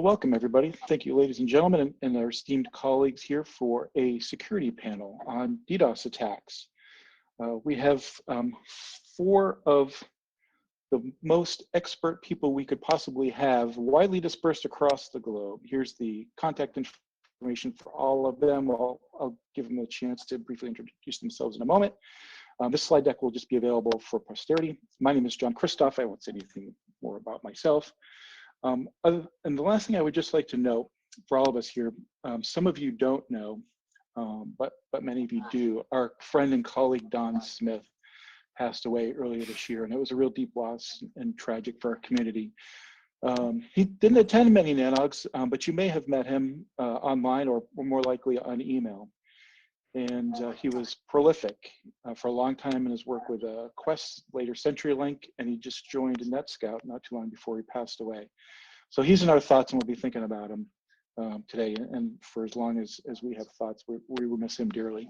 welcome everybody. Thank you, ladies and gentlemen, and our esteemed colleagues here for a security panel on DDoS attacks. We have 4 of the most expert people we could possibly have, widely dispersed across the globe. Here's the contact information for all of them. I'll give them a chance to briefly introduce themselves in a moment. This slide deck will just be available for posterity. My name is John Christoph. I won't say anything more about myself. And the last thing I would just like to note for all of us here, some of you don't know, but many of you do. Our friend and colleague Don Smith passed away earlier this year, and it was a real deep loss and tragic for our community. He didn't attend many NANOGs, but you may have met him online or more likely on email. And he was prolific for a long time in his work with Quest, later CenturyLink, and he just joined NetScout not too long before he passed away. So he's in our thoughts, and we'll be thinking about him today, and for as long as we have thoughts, we will miss him dearly.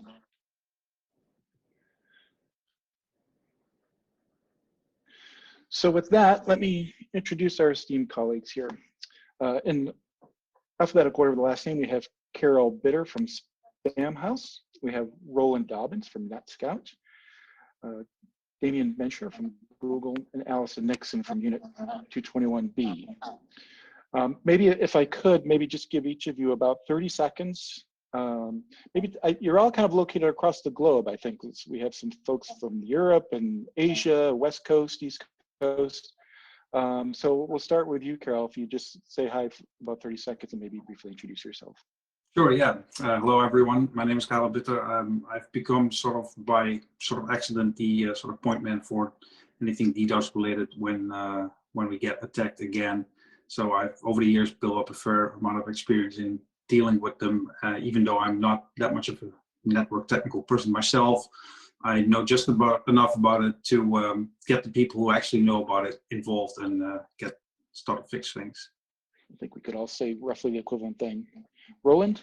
So with that, let me introduce our esteemed colleagues here. In alphabetical order of the last name, we have Carol Bitter from Spam House. We have Roland Dobbins from NetScout, Damian Mencher from Google, and Allison Nixon from Unit 221B. Maybe if I could, maybe just give each of you about 30 seconds. You're all kind of located across the globe, I think. We have some folks from Europe and Asia, West Coast, East Coast. So we'll start with you, Carol, if you just say hi for about 30 seconds and maybe briefly introduce yourself. Sure, yeah. Hello, everyone. My name is Carol Bitter. I've become by accident the sort of point man for anything DDoS related when we get attacked again. So I've over the years built up a fair amount of experience in dealing with them. Even though I'm not that much of a network technical person myself, I know just enough about it to get the people who actually know about it involved and start to fix things. I think we could all say roughly the equivalent thing. Roland?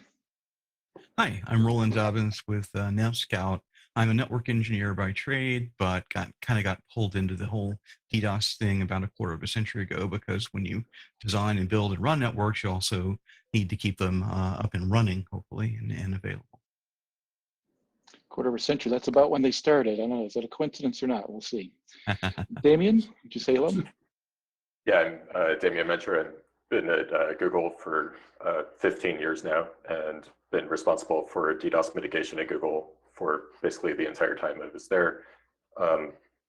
Hi, I'm Roland Dobbins with NetScout. I'm a network engineer by trade, but kind of got pulled into the whole DDoS thing about a quarter of a century ago, because when you design and build and run networks, you also need to keep them up and running, hopefully, and available. Quarter of a century, that's about when they started. I don't know, is that a coincidence or not? We'll see. Damian, would you say hello? Yeah, I'm Damian Mencher. I've been at Google for 15 years now and been responsible for DDoS mitigation at Google for basically the entire time I was there.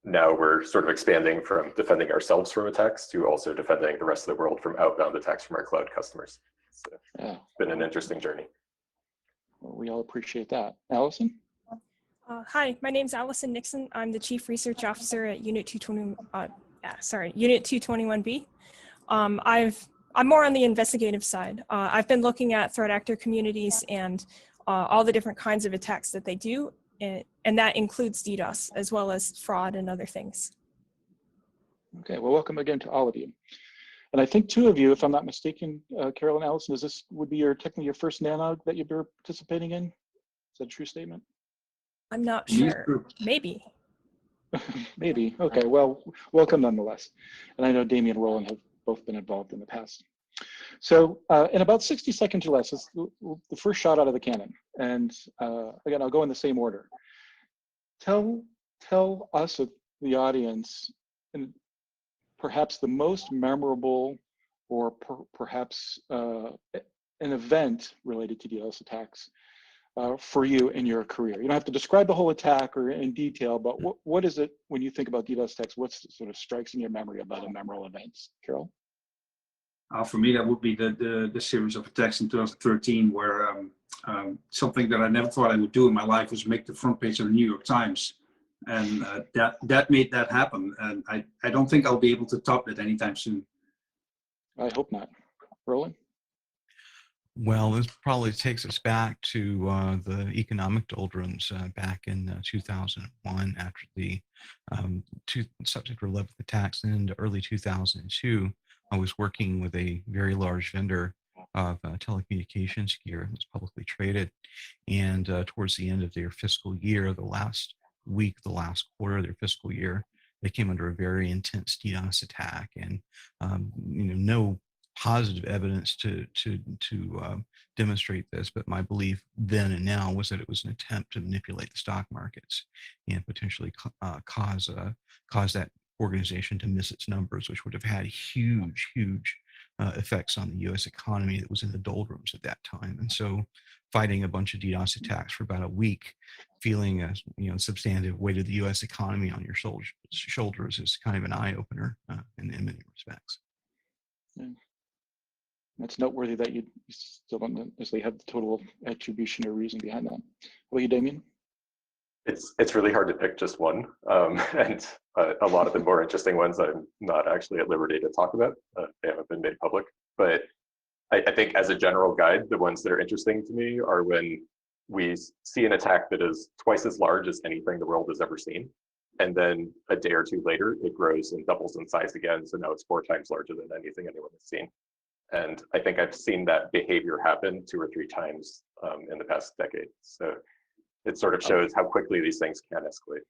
Now we're sort of expanding from defending ourselves from attacks to also defending the rest of the world from outbound attacks from our cloud customers. So yeah, it's been an interesting journey. Well, we all appreciate that. Allison? Hi, my name's Allison Nixon. I'm the Chief Research Officer at Unit 221B. I'm more on the investigative side. I've been looking at threat actor communities and all the different kinds of attacks that they do, and that includes DDoS as well as fraud and other things. Okay, well, welcome again to all of you. And I think 2 of you, if I'm not mistaken, Carol and Allison, would be technically your first NANOG that you're participating in? Is that a true statement? I'm not sure. Maybe. Maybe. Okay. Well, welcome nonetheless. And I know Damian and Roland have both been involved in the past. So in about 60 seconds or less, it's the first shot out of the cannon. And again, I'll go in the same order. Tell us, the audience, and perhaps the most memorable or perhaps an event related to DDoS attacks for you in your career. You don't have to describe the whole attack or in detail, but what is it when you think about DDoS attacks? What's sort of strikes in your memory about the memorable events? Carol? For me, that would be the series of attacks in 2013, where something that I never thought I would do in my life was make the front page of the New York Times, and that made that happen. And I don't think I'll be able to top that anytime soon. I hope not. Roland? Well, this probably takes us back to the economic doldrums back in 2001 after the September 11th attacks, and into early 2002. I was working with a very large vendor of telecommunications gear. It was publicly traded, and towards the end of their fiscal year, the last week, the last quarter of their fiscal year, they came under a very intense DDoS attack, and no positive evidence to demonstrate this, but my belief then and now was that it was an attempt to manipulate the stock markets and potentially cause that organization to miss its numbers, which would have had huge effects on the U.S. economy that was in the doldrums at that time. And so, fighting a bunch of DDoS attacks for about a week, feeling a substantive weight of the U.S. economy on your shoulders is kind of an eye opener in many respects. Yeah. That's noteworthy that you still don't necessarily have the total attribution or reason behind that. How about you, Damien? It's really hard to pick just one, and a lot of the more interesting ones I'm not actually at liberty to talk about. They haven't been made public, but I think as a general guide, the ones that are interesting to me are when we see an attack that is twice as large as anything the world has ever seen, and then a day or two later, it grows and doubles in size again, so now it's 4 times larger than anything anyone has seen. And I think I've seen that behavior happen 2 or 3 times in the past decade. So it sort of shows how quickly these things can escalate.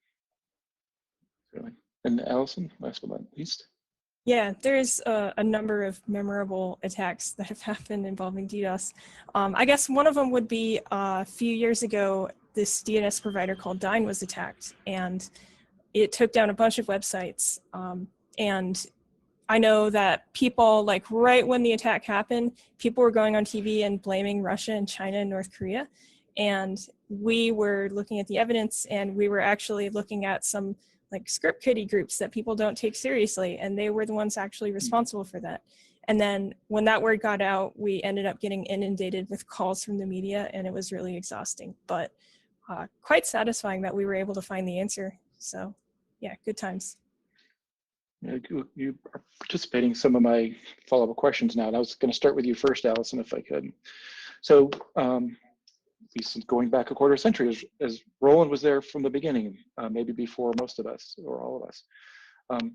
Really. And Allison, last but not least. Yeah, there's a number of memorable attacks that have happened involving DDoS. I guess one of them would be a few years ago, this DNS provider called Dyn was attacked, and it took down a bunch of websites. And I know that people, like right when the attack happened, people were going on TV and blaming Russia and China and North Korea. And we were looking at the evidence, and we were actually looking at some like script kiddie groups that people don't take seriously, and they were the ones actually responsible for that. And then when that word got out, we ended up getting inundated with calls from the media, and it was really exhausting, but quite satisfying that we were able to find the answer. So yeah, good times. Yeah, you are participating in some of my follow-up questions now, and I was going to start with you first, Allison, if I could. So going back a quarter century, as Roland was there from the beginning, maybe before most of us or all of us.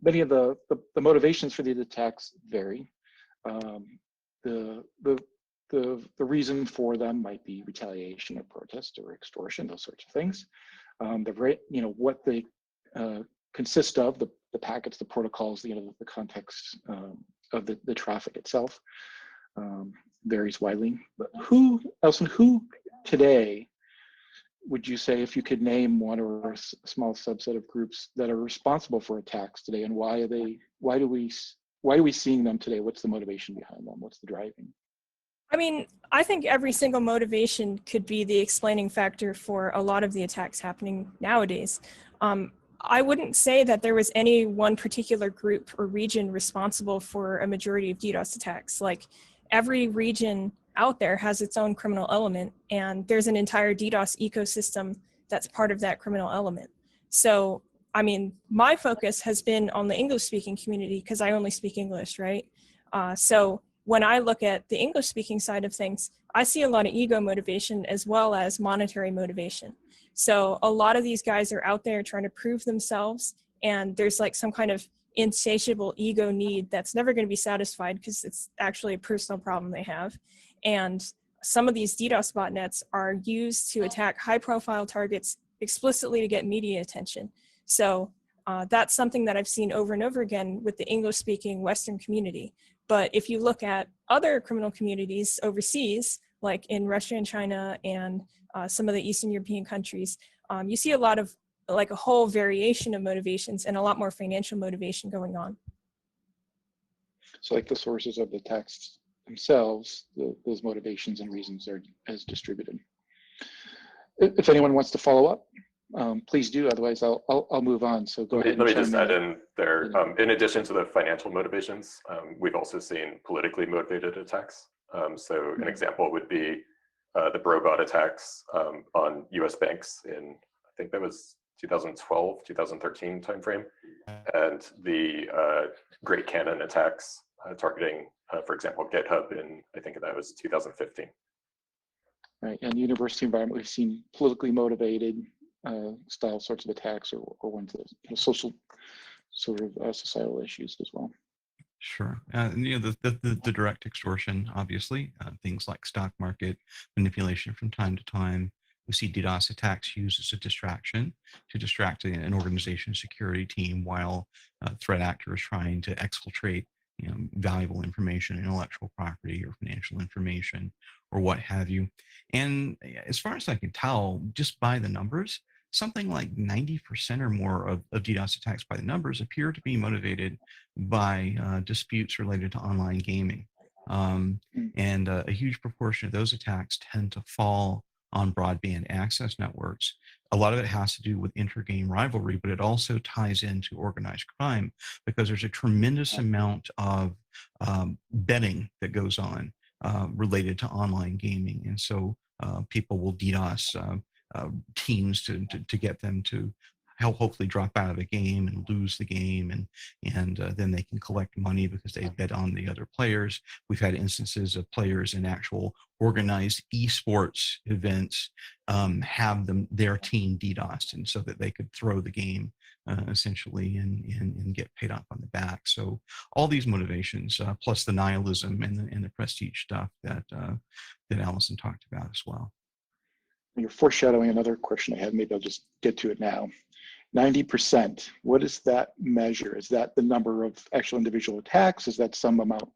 Many of the motivations for these attacks vary. The reason for them might be retaliation or protest or extortion, those sorts of things. What they consist of, the packets, the protocols, the context of the traffic itself varies widely. But who today would you say, if you could name one or a small subset of groups that are responsible for attacks today, and why are we seeing them today? What's the motivation behind them? What's the driving? I mean, I think every single motivation could be the explaining factor for a lot of the attacks happening nowadays. I wouldn't say that there was any one particular group or region responsible for a majority of DDoS attacks. Like, every region out there has its own criminal element, and there's an entire DDoS ecosystem that's part of that criminal element. So, I mean, my focus has been on the English-speaking community because I only speak English, right? So when I look at the English-speaking side of things, I see a lot of ego motivation as well as monetary motivation. So a lot of these guys are out there trying to prove themselves, and there's like some kind of insatiable ego need that's never going to be satisfied because it's actually a personal problem they have. And some of these DDoS botnets are used to attack high-profile targets explicitly to get media attention. So that's something that I've seen over and over again with the English-speaking Western community. But if you look at other criminal communities overseas, like in Russia and China and some of the Eastern European countries, you see a lot of like a whole variation of motivations and a lot more financial motivation going on. So like the sources of the attacks themselves, those motivations and reasons are as distributed. If anyone wants to follow up, please do. Otherwise, I'll move on. So go ahead. Let me just add in there. In addition to the financial motivations, we've also seen politically motivated attacks. So an example would be the Brobot attacks on U.S. banks in, I think that was 2012, 2013 timeframe, and the Great Cannon attacks targeting, for example, GitHub in, I think that was 2015. Right, and university environment, we've seen politically motivated style sorts of attacks, or ones that social sort of societal issues as well. Sure. The direct extortion, obviously, things like stock market manipulation from time to time. We see DDoS attacks used as a distraction to distract an organization's security team while threat actors trying to exfiltrate valuable information, intellectual property or financial information or what have you. And as far as I can tell, just by the numbers, something like 90% or more of DDoS attacks by the numbers appear to be motivated by disputes related to online gaming. And a huge proportion of those attacks tend to fall on broadband access networks. A lot of it has to do with inter-game rivalry, but it also ties into organized crime because there's a tremendous amount of betting that goes on related to online gaming. And so people will DDoS teams to get them to hopefully drop out of a game and lose the game, and then they can collect money because they bet on the other players. We've had instances of players in actual organized esports events have their team DDoSed, and so that they could throw the game essentially and get paid off on the back. So all these motivations, plus the nihilism and the prestige stuff that Allison talked about as well. You're foreshadowing another question I had. Maybe I'll just get to it now. 90%, what does that measure? Is that the number of actual individual attacks? Is that some amount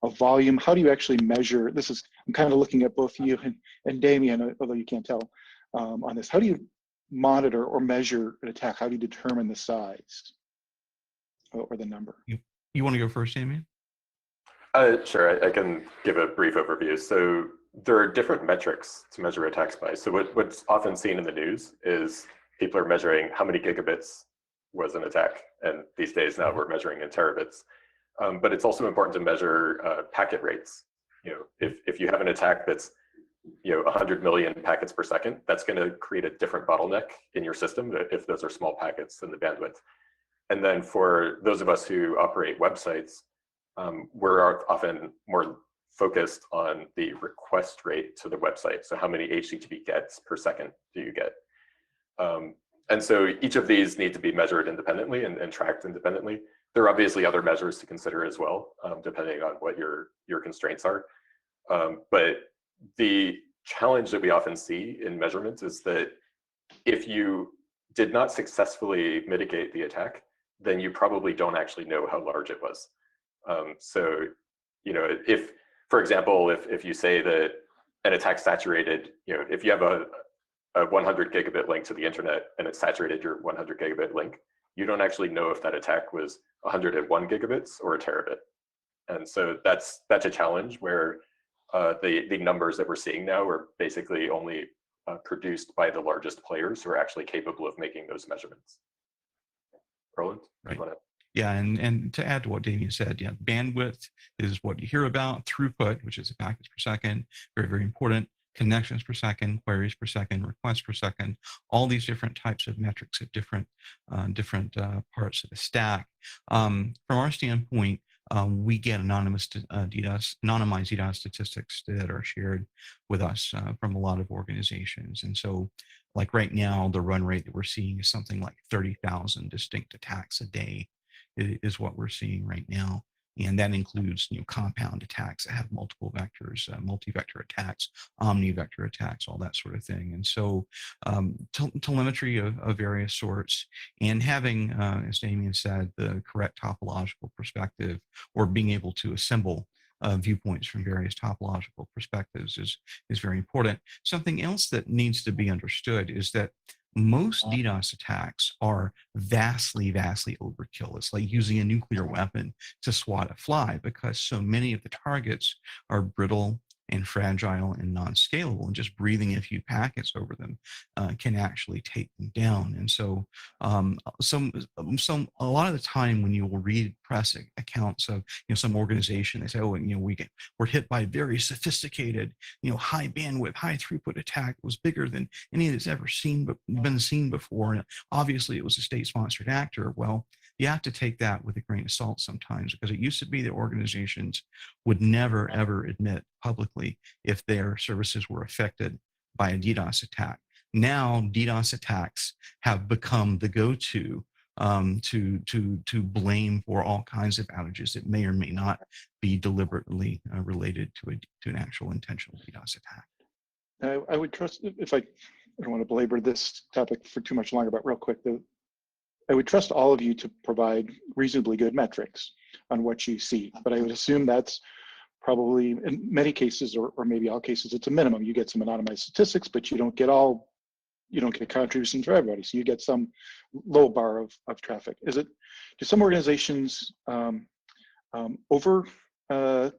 of volume? How do you actually measure? This is, I'm kind of looking at both you and Damien, although you can't tell on this. How do you monitor or measure an attack? How do you determine the size or the number? You want to go first, Damien? Sure, I can give a brief overview. So there are different metrics to measure attacks by. So what's often seen in the news is people are measuring how many gigabits was an attack. And these days now we're measuring in terabits. But it's also important to measure packet rates. If you have an attack that's 100 million packets per second, that's going to create a different bottleneck in your system if those are small packets in the bandwidth. And then for those of us who operate websites, we're often more focused on the request rate to the website. So how many HTTP gets per second do you get? And so each of these need to be measured independently and tracked independently. There are obviously other measures to consider as well, depending on what your constraints are. But the challenge that we often see in measurements is that if you did not successfully mitigate the attack, then you probably don't actually know how large it was. So, if, for example, if you say that an attack saturated, if you have a 100 gigabit link to the internet and it saturated your 100 gigabit link, you don't actually know if that attack was 101 gigabits or a terabit. And so that's a challenge where the numbers that we're seeing now are basically only produced by the largest players who are actually capable of making those measurements. Roland? Right. You wanna... Yeah, and to add to what Damien said, yeah, bandwidth is what you hear about. Throughput, which is the packets per second, very, very important. Connections per second, queries per second, requests per second, all these different types of metrics at different parts of the stack. From our standpoint, we get anonymized DDoS statistics that are shared with us from a lot of organizations. And so, like right now, the run rate that we're seeing is something like 30,000 distinct attacks a day is what we're seeing right now. And that includes compound attacks that have multiple vectors, multi-vector attacks, omni-vector attacks, all that sort of thing. And so telemetry of various sorts, and having, as Damien said, the correct topological perspective, or being able to assemble viewpoints from various topological perspectives is very important. Something else that needs to be understood is that most DDoS attacks are vastly, vastly overkill. It's like using a nuclear weapon to swat a fly, because so many of the targets are brittle and fragile and non-scalable, and just breathing a few packets over them can actually take them down. And so a lot of the time when you will read press accounts of some organization, they say, oh, we're hit by a very sophisticated, high bandwidth, high throughput attack. It was bigger than any that's ever been seen before, and obviously it was a state-sponsored actor. Well, you have to take that with a grain of salt sometimes, because it used to be that organizations would never, ever admit publicly if their services were affected by a DDoS attack. Now, DDoS attacks have become the go-to to blame for all kinds of outages that may or may not be deliberately related to an actual intentional DDoS attack. I would trust, if I don't want to belabor this topic for too much longer, but real quick, I would trust all of you to provide reasonably good metrics on what you see, but I would assume that's probably in many cases, or maybe all cases, it's a minimum. You get some anonymized statistics, but you don't get contributions for everybody. So you get some low bar of traffic. Do some organizations over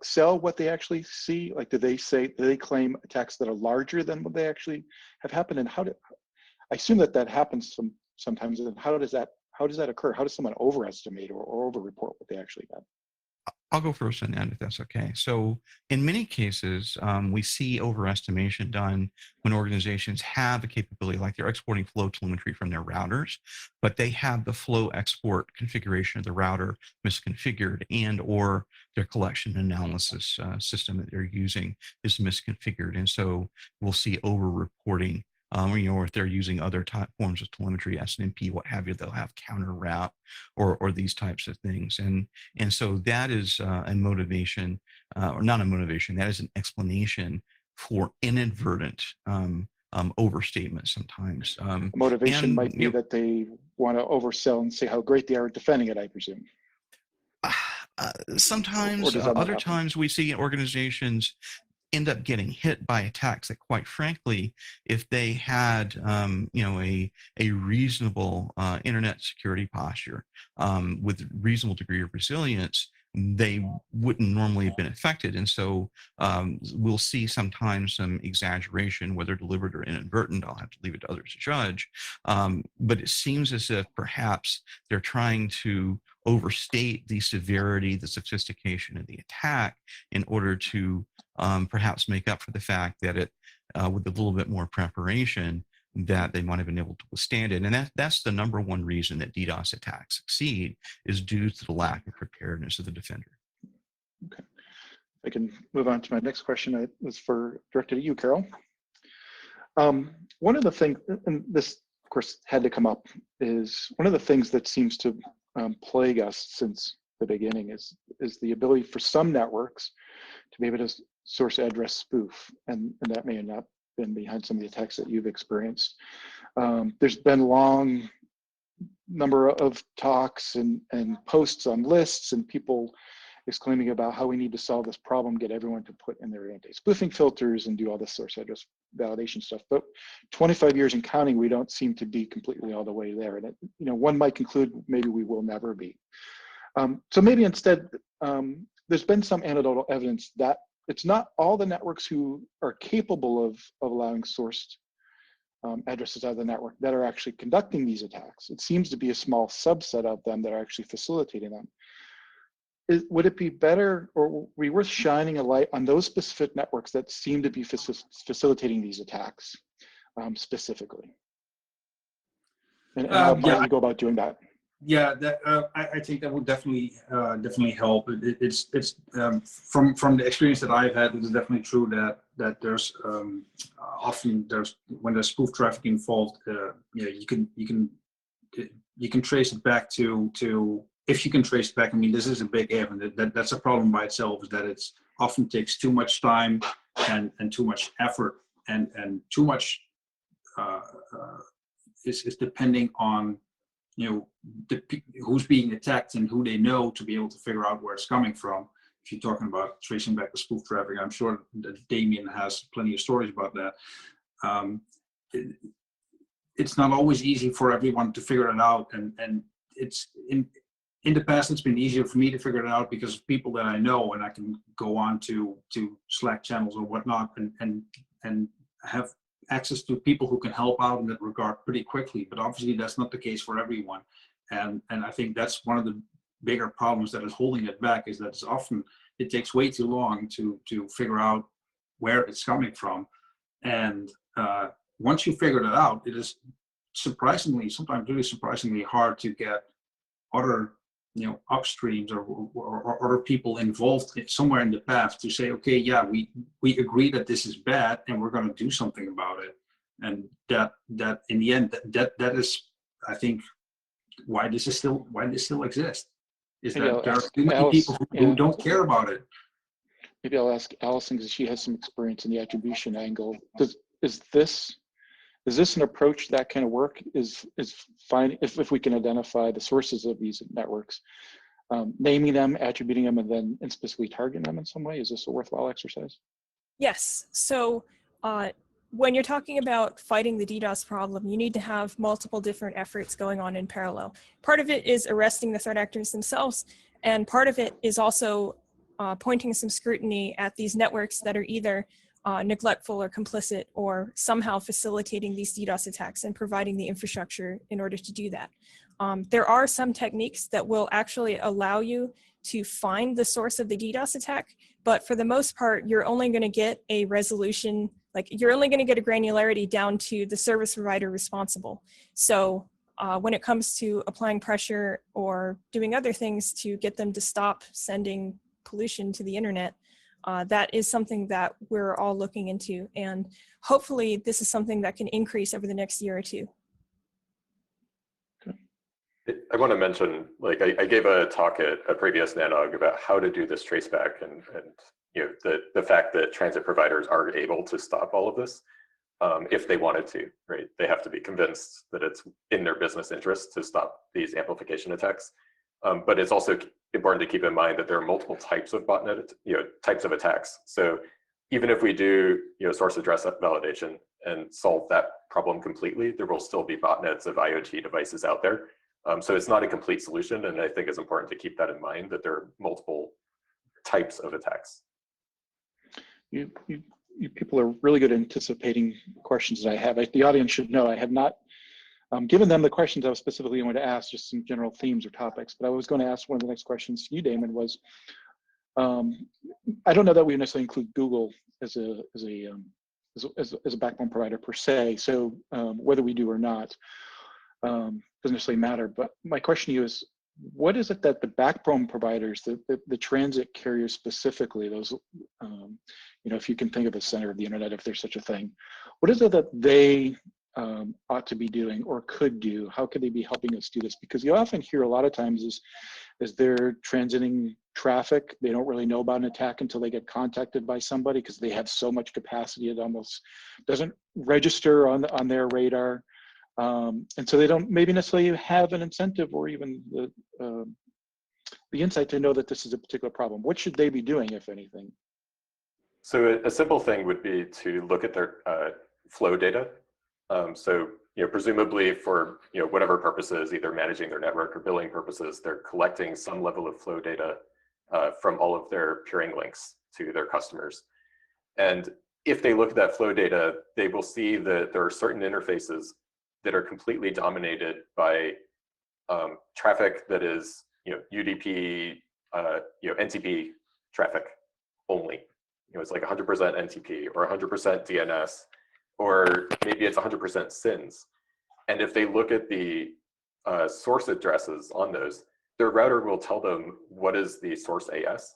sell what they actually see? Like, do they claim attacks that are larger than what they actually have happened? And I assume that happens sometimes. And how does that occur? How does someone overestimate or over-report what they actually got? I'll go first on that, if that's okay. So in many cases, we see overestimation done when organizations have a capability, like they're exporting flow telemetry from their routers, but they have the flow export configuration of the router misconfigured, and or their collection analysis system that they're using is misconfigured. And so we'll see over-reporting. Or if they're using other forms of telemetry, SNMP, what have you, they'll have counter route or these types of things. And so that is a motivation, or not a motivation, that is an explanation for inadvertent overstatement sometimes. Motivation might be that they want to oversell and say how great they are at defending it, I presume. Sometimes, other times we see organizations end up getting hit by attacks that, quite frankly, if they had a reasonable internet security posture with reasonable degree of resilience, they wouldn't normally have been affected. And so we'll see sometimes some exaggeration, whether deliberate or inadvertent. I'll have to leave it to others to judge. But it seems as if perhaps they're trying to overstate the severity, the sophistication of the attack in order to perhaps make up for the fact that with a little bit more preparation, that they might have been able to withstand it. And that's the number one reason that DDoS attacks succeed, is due to the lack of preparedness of the defender. Okay, I can move on to my next question. It was directed at you, Carol. One of the things, and this of course had to come up, is one of the things that seems to plague us since the beginning is the ability for some networks to be able to source address spoof, and that may have not been behind some of the attacks that you've experienced. There's been long number of talks and posts on lists and people exclaiming about how we need to solve this problem, get everyone to put in their anti-spoofing filters and do all this source address validation stuff. But 25 years and counting, we don't seem to be completely all the way there. And one might conclude maybe we will never be. So maybe instead, there's been some anecdotal evidence that it's not all the networks who are capable of allowing sourced addresses out of the network that are actually conducting these attacks. It seems to be a small subset of them that are actually facilitating them. Would it be better, or would it be worth shining a light on those specific networks that seem to be facilitating these attacks specifically? And how might we go about doing that? Yeah, I think that would definitely help. It's from the experience that I've had, it is definitely true that there's often when there's spoof traffic involved, you can trace it back to if you can trace it back. I mean, this is a big if, and that's a problem by itself, is that it's often takes too much time and too much effort and too much is depending on who's being attacked and who they know to be able to figure out where it's coming from. If you're talking about tracing back the spoof traffic, I'm sure that Damien has plenty of stories about that. It's not always easy for everyone to figure it out, and it's in the past it's been easier for me to figure it out because of people that I know, and I can go on to Slack channels or whatnot and have access to people who can help out in that regard pretty quickly. But obviously that's not the case for everyone, and I think that's one of the bigger problems that is holding it back, is that it's often it takes way too long to figure out where it's coming from. And once you figure it out, it is sometimes really surprisingly hard to get other upstreams or other people involved somewhere in the path to say, okay, yeah, we agree that this is bad and we're going to do something about it. And that in the end, that is, I think, why this still exists, is that there are too many people who don't care about it. Maybe I'll ask Allison, because she has some experience in the attribution angle. Is this Is this an approach that kind of work? Is fine if we can identify the sources of these networks, naming them, attributing them, and specifically targeting them in some way? Is this a worthwhile exercise? Yes. So when you're talking about fighting the DDoS problem, you need to have multiple different efforts going on in parallel. Part of it is arresting the threat actors themselves, and part of it is also pointing some scrutiny at these networks that are either neglectful or complicit or somehow facilitating these DDoS attacks and providing the infrastructure in order to do that. There are some techniques that will actually allow you to find the source of the DDoS attack, but for the most part, you're only going to get a resolution, like you're only going to get a granularity down to the service provider responsible. So when it comes to applying pressure or doing other things to get them to stop sending pollution to the internet, that is something that we're all looking into. And hopefully this is something that can increase over the next year or two. I want to mention, like I gave a talk at a previous NANOG about how to do this traceback and you know, the fact that transit providers are able to stop all of this if they wanted to, right? They have to be convinced that it's in their business interest to stop these amplification attacks. But it's also important to keep in mind that there are multiple types of botnet, types of attacks. So even if we do, source address validation and solve that problem completely, there will still be botnets of IoT devices out there. So it's not a complete solution, and I think it's important to keep that in mind, that there are multiple types of attacks. You people are really good at anticipating questions that I have. The audience should know I have not given them the questions I was specifically going to ask, just some general themes or topics. But I was going to ask one of the next questions to you, Damon, was I don't know that we necessarily include Google as a backbone provider per se. So whether we do or not doesn't necessarily matter. But my question to you is, what is it that the backbone providers, the transit carriers specifically, those, if you can think of the center of the internet, if there's such a thing, what is it that they ought to be doing or could do? How could they be helping us do this? Because you often hear a lot of times is they're transiting traffic, they don't really know about an attack until they get contacted by somebody because they have so much capacity it almost doesn't register on their radar. And so they don't maybe necessarily have an incentive or even the insight to know that this is a particular problem. What should they be doing, if anything? So a simple thing would be to look at their flow data. So presumably for whatever purposes, either managing their network or billing purposes, they're collecting some level of flow data from all of their peering links to their customers. And if they look at that flow data, they will see that there are certain interfaces that are completely dominated by traffic that is UDP, NTP traffic only. It's like 100% NTP or 100% DNS, or maybe it's 100% SYNs. And if they look at the source addresses on those, their router will tell them what is the source AS.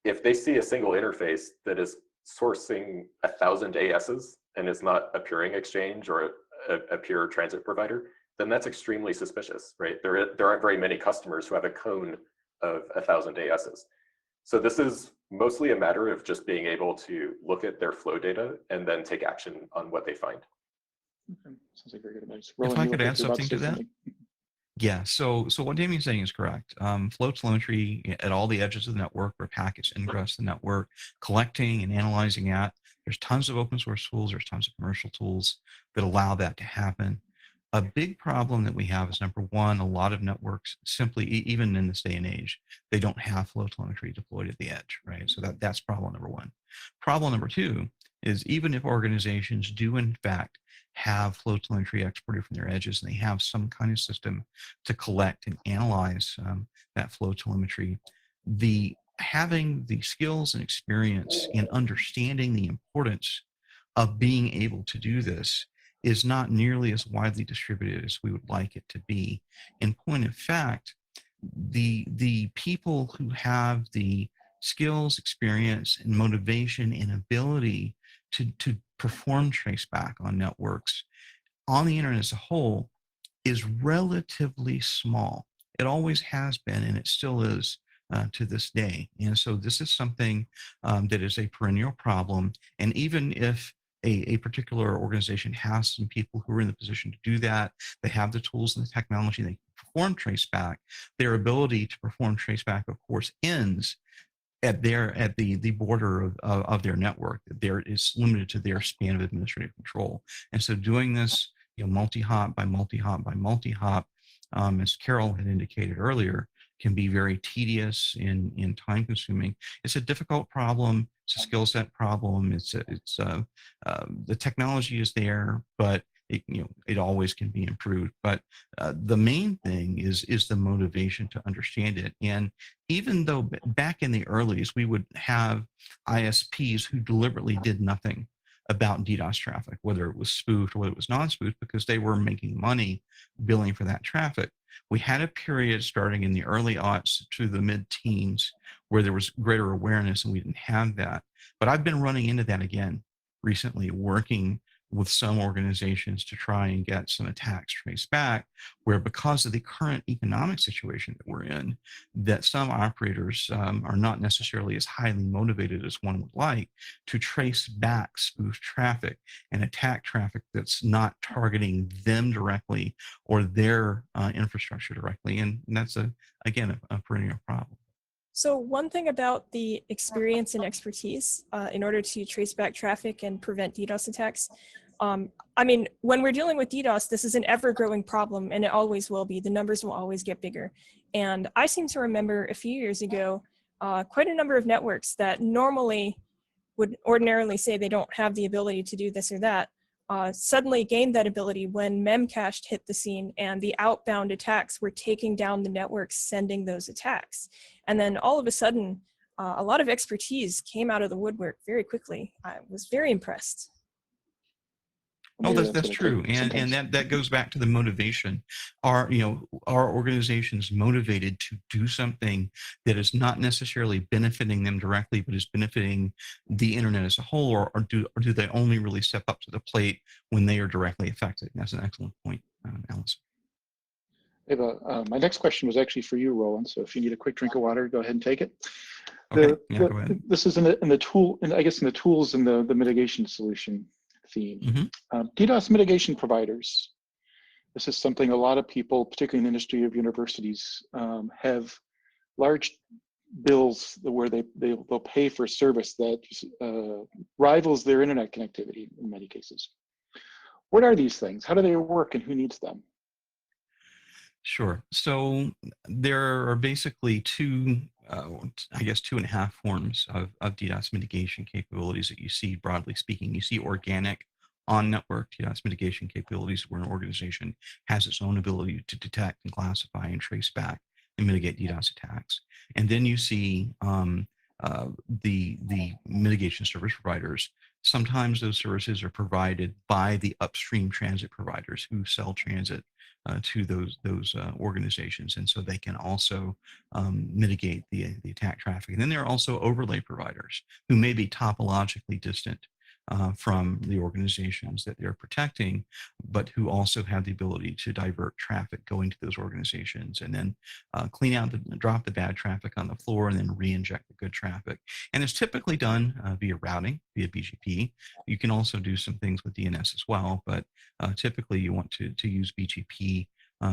If they see a single interface that is sourcing 1,000 ASs and is not a peering exchange or a peer transit provider, then that's extremely suspicious, right? There aren't very many customers who have a cone of 1,000 ASs. So this is mostly a matter of just being able to look at their flow data and then take action on what they find. Okay. Sounds like very good advice. If I could add something to that. Yeah, so what Damien's saying is correct. Flow telemetry at all the edges of the network where packets ingress the network, collecting and analyzing that. There's tons of open source tools, there's tons of commercial tools that allow that to happen. A big problem that we have is, number one, a lot of networks simply, even in this day and age, they don't have flow telemetry deployed at the edge, right? So that's problem number one. Problem number two is, even if organizations do in fact have flow telemetry exported from their edges and they have some kind of system to collect and analyze that flow telemetry, having the skills and experience in understanding the importance of being able to do this is not nearly as widely distributed as we would like it to be. In point of fact, the people who have the skills, experience, and motivation and ability to perform traceback on networks on the internet as a whole is relatively small. It always has been, and it still is to this day. And so this is something that is a perennial problem. And even if a particular organization has some people who are in the position to do that, they have the tools and the technology, they can perform traceback, their ability to perform traceback, of course, ends at the border of their network. There is limited to their span of administrative control. And so doing this, multi-hop by multi-hop by multi-hop, as Carol had indicated earlier, can be very tedious and time consuming. It's a difficult problem. It's a skill set problem. The technology is there, but it always can be improved. But the main thing is the motivation to understand it. And even though back in the earlies, we would have ISPs who deliberately did nothing about DDoS traffic, whether it was spoofed or whether it was non-spoofed, because they were making money billing for that traffic. We had a period starting in the early aughts to the mid-teens where there was greater awareness and we didn't have that. But I've been running into that again recently, working with some organizations to try and get some attacks traced back, where because of the current economic situation that we're in, that some operators are not necessarily as highly motivated as one would like to trace back spoof traffic and attack traffic that's not targeting them directly or their infrastructure directly. And that's, again, a perennial problem. So one thing about the experience and expertise in order to trace back traffic and prevent DDoS attacks, I mean, when we're dealing with DDoS, this is an ever-growing problem, and it always will be. The numbers will always get bigger. And I seem to remember a few years ago, quite a number of networks that normally would ordinarily say they don't have the ability to do this or that, suddenly gained that ability when Memcached hit the scene and the outbound attacks were taking down the networks sending those attacks. And then all of a sudden, a lot of expertise came out of the woodwork very quickly. I was very impressed. Oh, that's true, and that goes back to the motivation. Are organizations motivated to do something that is not necessarily benefiting them directly, but is benefiting the internet as a whole, or do they only really step up to the plate when they are directly affected? That's an excellent point, Alice. Ava, my next question was actually for you, Roland. So if you need a quick drink of water, go ahead and take it. Okay, go ahead. This is in the tool, and I guess in the tools and the mitigation solution theme. Mm-hmm. DDoS mitigation providers. This is something a lot of people, particularly in the industry of universities, have large bills where they'll pay for a service that rivals their internet connectivity in many cases. What are these things? How do they work, and who needs them? Sure. So there are basically two and a half forms of DDoS mitigation capabilities that you see, broadly speaking. You see organic on-network DDoS mitigation capabilities where an organization has its own ability to detect and classify and trace back and mitigate DDoS attacks. And then you see the mitigation service providers. Sometimes those services are provided by the upstream transit providers who sell transit to those organizations, and so they can also mitigate the attack traffic. And then there are also overlay providers who may be topologically distant from the organizations that they're protecting, but who also have the ability to divert traffic going to those organizations and then clean out drop the bad traffic on the floor and then re-inject the good traffic. And it's typically done via routing, via BGP. You can also do some things with DNS as well, but typically you want to use BGP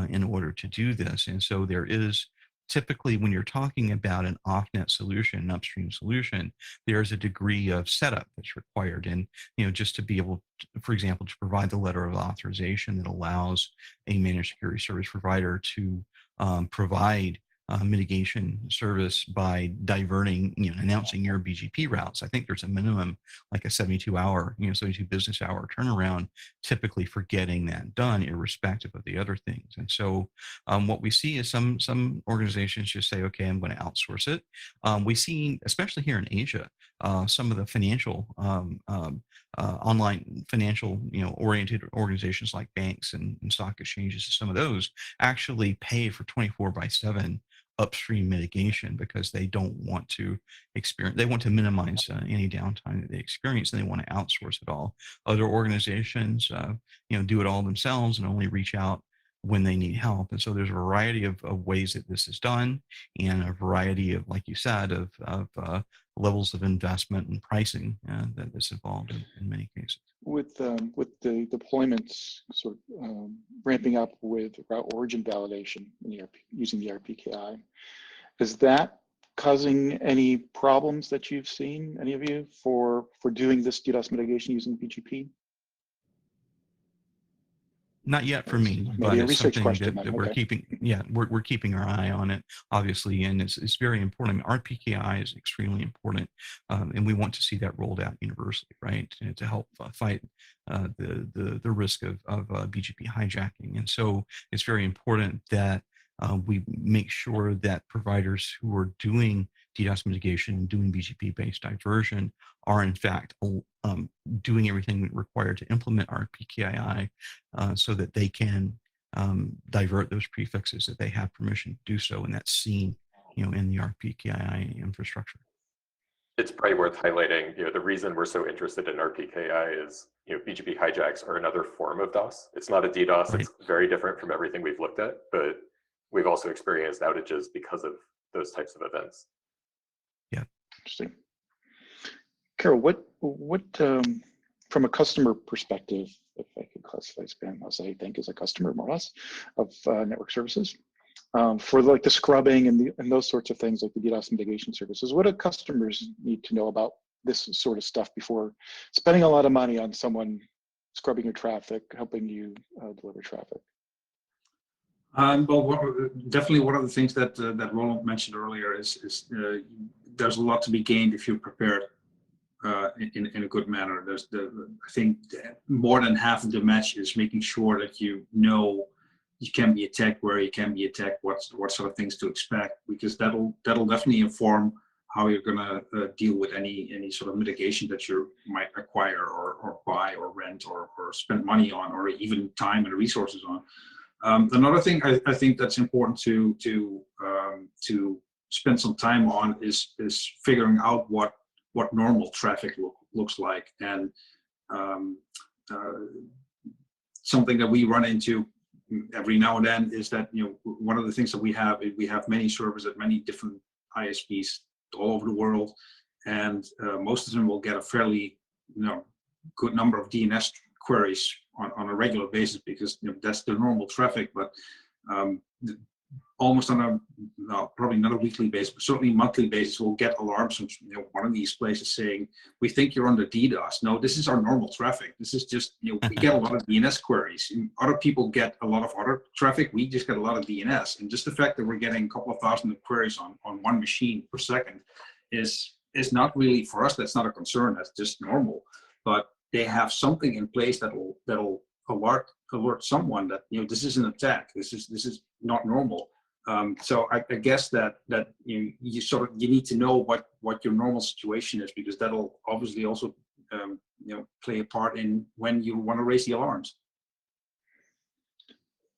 in order to do this. And so there is typically, when you're talking about an off-net solution, an upstream solution, there's a degree of setup that's required. And, just to be able to, for example, to provide the letter of authorization that allows a managed security service provider to provide mitigation service by diverting, announcing your BGP routes. I think there's a minimum, like a 72 business hour turnaround, typically for getting that done, irrespective of the other things. And so what we see is some organizations just say, okay, I'm going to outsource it. We see, especially here in Asia, some of the financial online financial oriented organizations like banks and stock exchanges, some of those actually pay for 24/7 upstream mitigation because they don't want to they want to minimize any downtime that they experience, and they want to outsource it all. Other organizations do it all themselves and only reach out when they need help. And so there's a variety of ways that this is done, and a variety of, like you said, of levels of investment and pricing that is involved in many cases. With the deployments sort of ramping up with route origin validation using the RPKI, is that causing any problems that you've seen, any of you, for doing this DDoS mitigation using BGP? Not yet for me, but Maybe a it's research something question that then, we're okay. keeping. Yeah, we're keeping our eye on it, obviously, and it's very important. I mean, RPKI is extremely important, and we want to see that rolled out universally, right, to help fight the risk of BGP hijacking. And so it's very important that we make sure that providers who are doing DDoS mitigation and doing BGP-based diversion are in fact doing everything required to implement RPKI so that they can divert those prefixes that they have permission to do so, and that's seen, in the RPKI infrastructure. It's probably worth highlighting, the reason we're so interested in RPKI is, BGP hijacks are another form of DOS. It's not a DDoS. Right. It's very different from everything we've looked at, but we've also experienced outages because of those types of events. Yeah. Interesting. Carol, what from a customer perspective, if I could classify spam as I think as a customer more or less of network services, for like the scrubbing and those sorts of things, like the DDoS mitigation services, what do customers need to know about this sort of stuff before spending a lot of money on someone scrubbing your traffic, helping you deliver traffic? Well, definitely one of the things that Roland mentioned earlier is there's a lot to be gained if you're prepared in a good manner. I think more than half of the match is making sure that you can be attacked, where you can be attacked, what sort of things to expect, because that'll definitely inform how you're going to deal with any sort of mitigation that you might acquire or buy or rent or spend money on, or even time and resources on. Another thing I think that's important to spend some time on is figuring out what normal traffic looks like. And something that we run into every now and then is that, one of the things that we have many servers at many different ISPs all over the world, and most of them will get a fairly good number of DNS queries on a regular basis, because that's the normal traffic. But almost on probably not a weekly basis, but certainly monthly basis, we'll get alarms from one of these places saying, "We think you're under DDoS." No, this is our normal traffic. This is just, we get a lot of DNS queries. Other people get a lot of other traffic. We just get a lot of DNS. And just the fact that we're getting a couple of thousand queries on one machine per second is not really, for us, that's not a concern. That's just normal. But they have something in place that'll alert someone that this is an attack. This is not normal. So I guess that you need to know what your normal situation is, because that'll obviously also play a part in when you want to raise the alarms.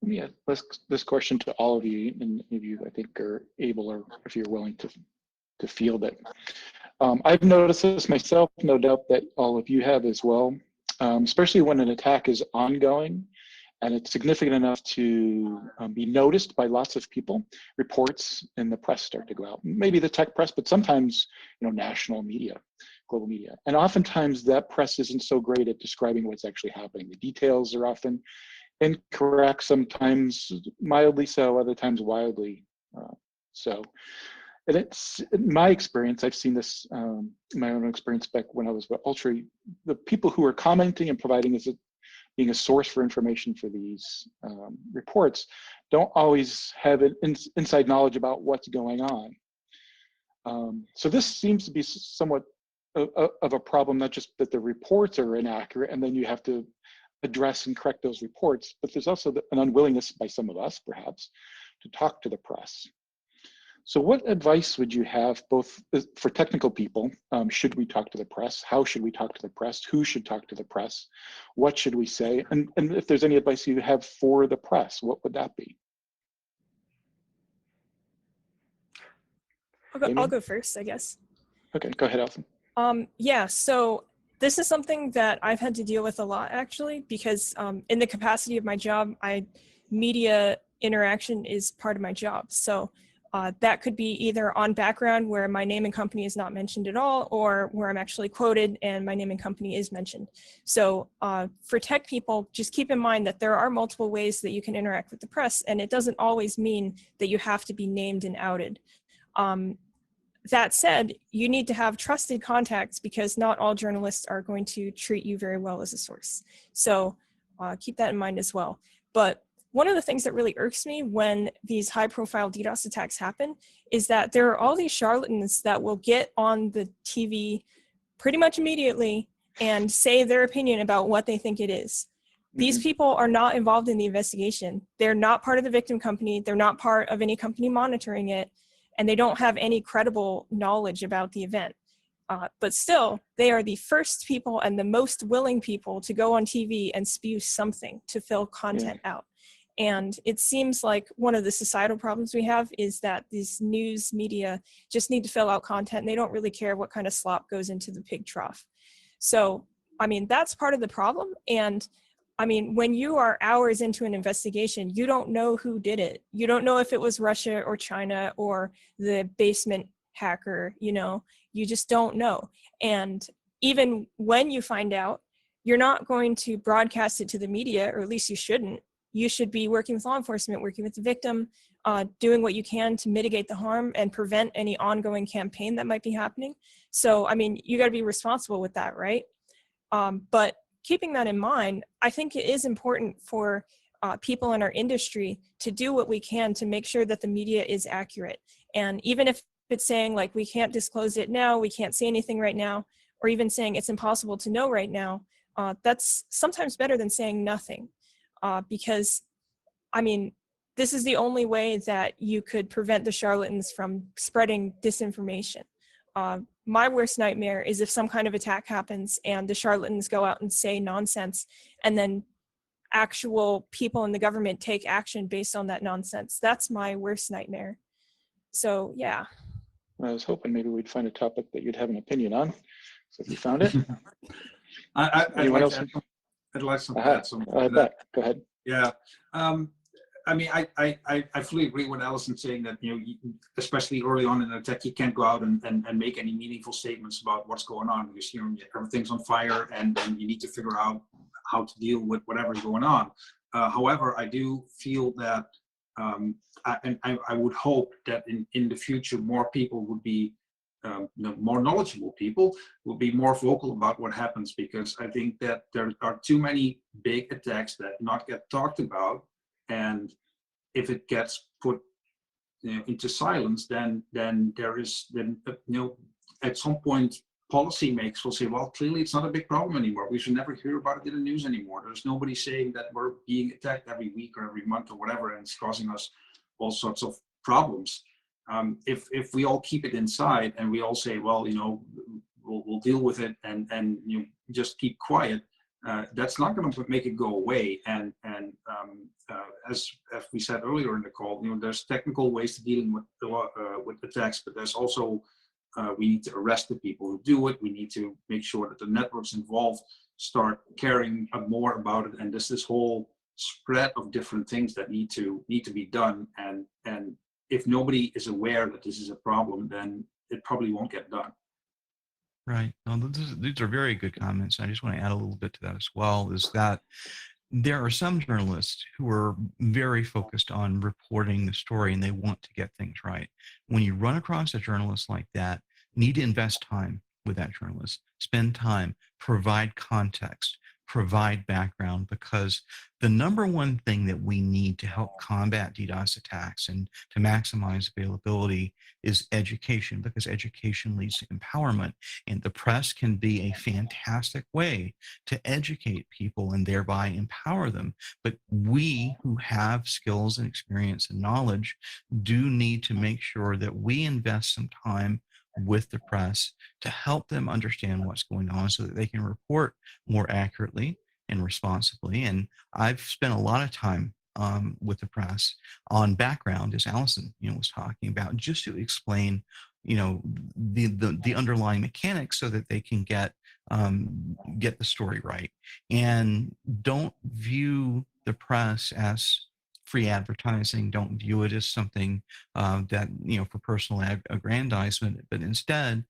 Yeah, this question to all of you, and if you I think are able, or if you're willing to field it. I've noticed this myself, no doubt that all of you have as well, especially when an attack is ongoing and it's significant enough to be noticed by lots of people. Reports in the press start to go out, maybe the tech press, but sometimes national media, global media. And oftentimes that press isn't so great at describing what's actually happening. The details are often incorrect, sometimes mildly so, other times wildly so. And it's in my experience, I've seen this in my own experience back when I was with Ultra, the people who are commenting and providing being a source for information for these reports don't always have an inside knowledge about what's going on. So this seems to be somewhat of a problem, not just that the reports are inaccurate and then you have to address and correct those reports, but there's also an unwillingness by some of us, perhaps, to talk to the press. So what advice would you have, both for technical people? Should we talk to the press? How should we talk to the press? Who should talk to the press? What should we say? And if there's any advice you have for the press, what would that be? I'll go first, I guess. Okay, go ahead, Alison. Yeah, so this is something that I've had to deal with a lot, actually, because in the capacity of my job, I media interaction is part of my job. So that could be either on background where my name and company is not mentioned at all, or where I'm actually quoted and my name and company is mentioned. So for tech people, just keep in mind that there are multiple ways that you can interact with the press, and it doesn't always mean that you have to be named and outed. That said, you need to have trusted contacts because not all journalists are going to treat you very well as a source. So keep that in mind as well. But one of the things that really irks me when these high-profile DDoS attacks happen is that there are all these charlatans that will get on the TV pretty much immediately and say their opinion about what they think it is. These people are not involved in the investigation. They're not part of the victim company. They're not part of any company monitoring it, and they don't have any credible knowledge about the event. But still, they are the first people and the most willing people to go on TV and spew something to fill content out. And it seems like one of the societal problems we have is that these news media just need to fill out content, and they don't really care what kind of slop goes into the pig trough. So, I mean, that's part of the problem. And I mean, when you are hours into an investigation, you don't know who did it. You don't know if it was Russia or China or the basement hacker, you know, you just don't know. And even when you find out, you're not going to broadcast it to the media, or at least you shouldn't. You should be working with law enforcement, working with the victim, doing what you can to mitigate the harm and prevent any ongoing campaign that might be happening. So, I mean, you got to be responsible with that, right? But keeping that in mind, I think it is important for people in our industry to do what we can to make sure that the media is accurate. And even if it's saying like, we can't disclose it now, we can't say anything right now, or even saying it's impossible to know right now, that's sometimes better than saying nothing. Because, I mean, this is the only way that you could prevent the charlatans from spreading disinformation. My worst nightmare is if some kind of attack happens and the charlatans go out and say nonsense, and then actual people in the government take action based on that nonsense. That's my worst nightmare. So, yeah. I was hoping maybe we'd find a topic that you'd have an opinion on. So if you found it. Anyone else? I'd like to add something. Go ahead. Yeah. I mean, I fully agree with Alison saying that, you know, especially early on in the tech, you can't go out and make any meaningful statements about what's going on, because, you know, everything's on fire and you need to figure out how to deal with whatever's going on. However, I do feel that, I would hope that in the future, more people would be, you know, more knowledgeable people will be more vocal about what happens, because I think that there are too many big attacks that not get talked about, and if it gets put, you know, into silence, then you know, at some point policymakers will say, well, clearly it's not a big problem anymore. We should never hear about it in the news anymore. There's nobody saying that we're being attacked every week or every month or whatever, and it's causing us all sorts of problems. If we all keep it inside and we all say, well, you know, we'll deal with it and you know, just keep quiet, that's not going to make it go away. And as we said earlier in the call, you know, there's technical ways to dealing with attacks, but there's also we need to arrest the people who do it. We need to make sure that the networks involved start caring more about it. And there's this whole spread of different things that need to be done. And if nobody is aware that this is a problem, then it probably won't get done. Right. Now, these are very good comments. I just want to add a little bit to that as well, is that there are some journalists who are very focused on reporting the story and they want to get things right. When you run across a journalist like that, you need to invest time with that journalist, spend time, provide context, provide background, because the number one thing that we need to help combat DDoS attacks and to maximize availability is education, because education leads to empowerment, and the press can be a fantastic way to educate people and thereby empower them. But we who have skills and experience and knowledge do need to make sure that we invest some time with the press to help them understand what's going on so that they can report more accurately and responsibly. And I've spent a lot of time with the press on background, as Alison, you know, was talking about, just to explain, you know, the underlying mechanics so that they can get the story right. And don't view the press as free advertising. Don't view it as something that, for personal aggrandizement, but instead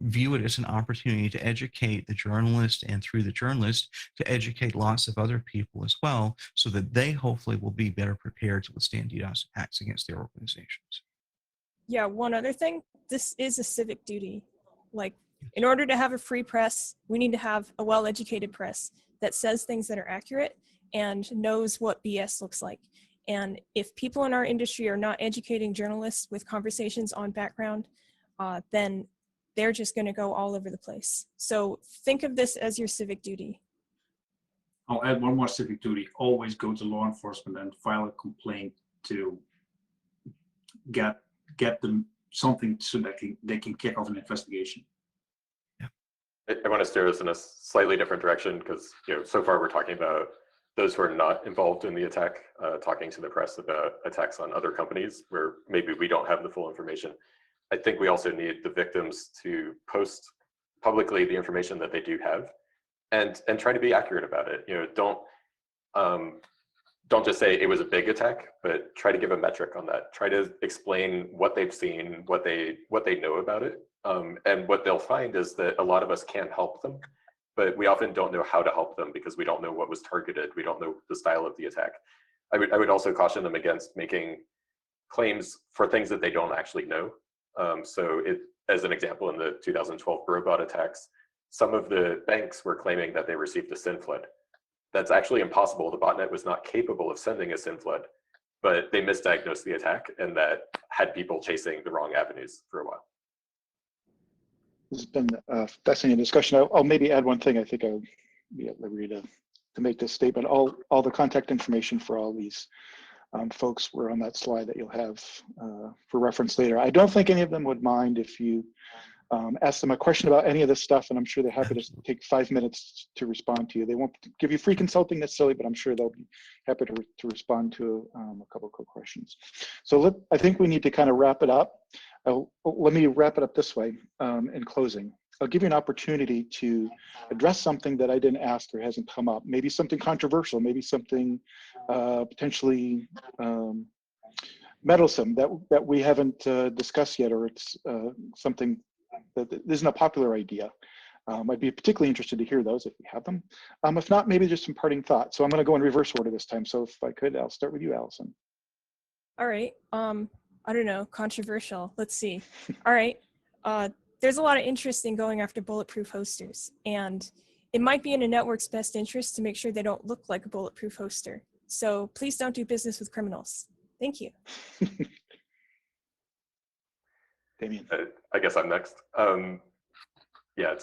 view it as an opportunity to educate the journalist, and through the journalist to educate lots of other people as well, so that they hopefully will be better prepared to withstand DDoS attacks against their organizations. Yeah, one other thing, this is a civic duty. Like, in order to have a free press, we need to have a well-educated press that says things that are accurate and knows what BS looks like. And if people in our industry are not educating journalists with conversations on background, then they're just going to go all over the place. So think of this as your civic duty. I'll add one more civic duty. Always go to law enforcement and file a complaint to get them something so that they can kick off an investigation. I want to steer this in a slightly different direction because so far we're talking about those who are not involved in the attack, talking to the press about attacks on other companies where maybe we don't have the full information. I think we also need the victims to post publicly the information that they do have, and try to be accurate about it. Don't just say it was a big attack, but try to give a metric on that. Try to explain what they've seen, what they know about it. And what they'll find is that a lot of us can't help them, but we often don't know how to help them because we don't know what was targeted. We don't know the style of the attack. I would also caution them against making claims for things that they don't actually know. As an example, in the 2012 robot attacks, some of the banks were claiming that they received a SYN flood. That's actually impossible. The botnet was not capable of sending a SYN flood, but they misdiagnosed the attack, and that had people chasing the wrong avenues for a while. This has been a fascinating discussion. I'll maybe add one thing. I think I'll be at liberty to make this statement. All the contact information for all these folks were on that slide that you'll have for reference later. I don't think any of them would mind if you ask them a question about any of this stuff, and I'm sure they're happy to take 5 minutes to respond to you. They won't give you free consulting necessarily, but I'm sure they'll be happy to respond to a couple of quick questions. So I think we need to kind of wrap it up. Let me wrap it up this way in closing. I'll give you an opportunity to address something that I didn't ask or hasn't come up. Maybe something controversial, maybe something potentially meddlesome that we haven't discussed yet, or it's something that isn't a popular idea. I'd be particularly interested to hear those if you have them. If not, maybe just some parting thoughts. So I'm going to go in reverse order this time. So if I could, I'll start with you, Allison. All right. I don't know, controversial. Let's see. All right. There's a lot of interest in going after bulletproof hosters, and it might be in a network's best interest to make sure they don't look like a bulletproof hoster. So please don't do business with criminals. Thank you. Damien. I guess I'm next. Yeah,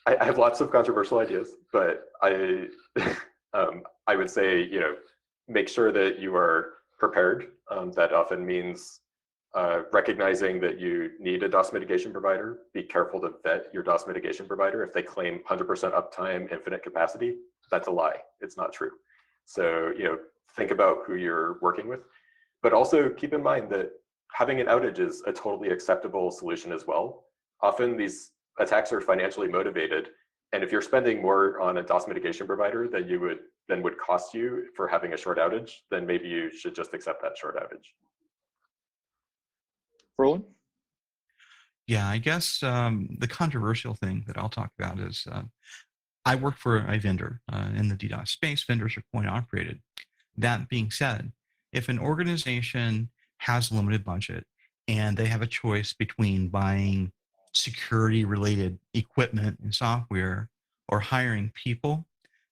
I have lots of controversial ideas, but I would say, make sure that you are prepared. That often means recognizing that you need a DOS mitigation provider. Be careful to vet your DOS mitigation provider. If they claim 100% uptime, infinite capacity, that's a lie. It's not true. So, think about who you're working with, but also keep in mind that having an outage is a totally acceptable solution as well. Often these attacks are financially motivated, and if you're spending more on a DOS mitigation provider than would cost you for having a short outage, then maybe you should just accept that short outage. Roland? Yeah, I guess the controversial thing that I'll talk about is I work for a vendor in the DDoS space. Vendors are coin operated. That being said, if an organization has a limited budget and they have a choice between buying security related equipment and software or hiring people,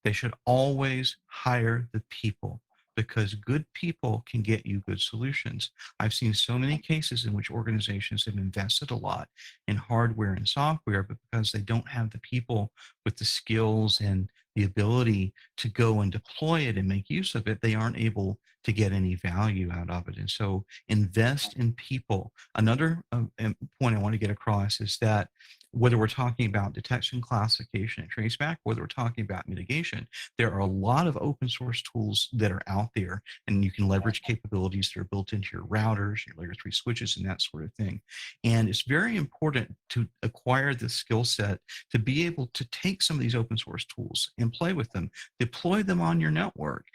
they should always hire the people, because good people can get you good solutions. I've seen so many cases in which organizations have invested a lot in hardware and software, but because they don't have the people with the skills and the ability to go and deploy it and make use of it, they aren't able to get any value out of it. And so invest in people. Another point I want to get across is that whether we're talking about detection, classification, and traceback, whether we're talking about mitigation, there are a lot of open source tools that are out there, and you can leverage capabilities that are built into your routers, your layer 3 switches, and that sort of thing. And it's very important to acquire the skill set to be able to take some of these open source tools and play with them, deploy them on your network,